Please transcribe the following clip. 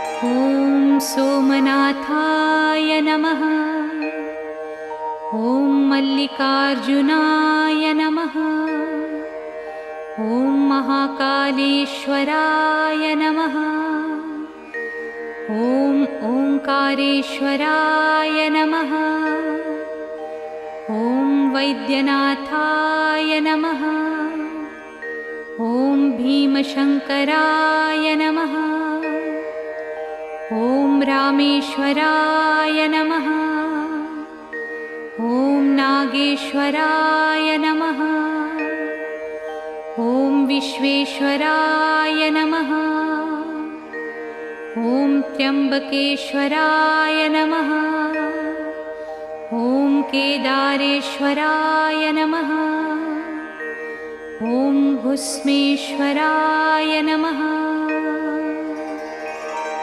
ॐ सोमनाथाय नमः। ॐ मल्लिकार्जुनाय नमः। ॐ महाकालेश्वराय नमः। ॐ ओंकारेश्वराय नमः। ॐ वैद्यनाथाय नमः। ॐ भीमशङ्कराय नमः। ॐ रामेश्वराय नमः। ॐ नागेश्वराय नमः। ॐ विश्वेश्वराय नमः। ॐ त्र्यम्बकेश्वराय नमः। ॐ केदारेश्वराय नमः। ॐ भुस्मेश्वराय नमः।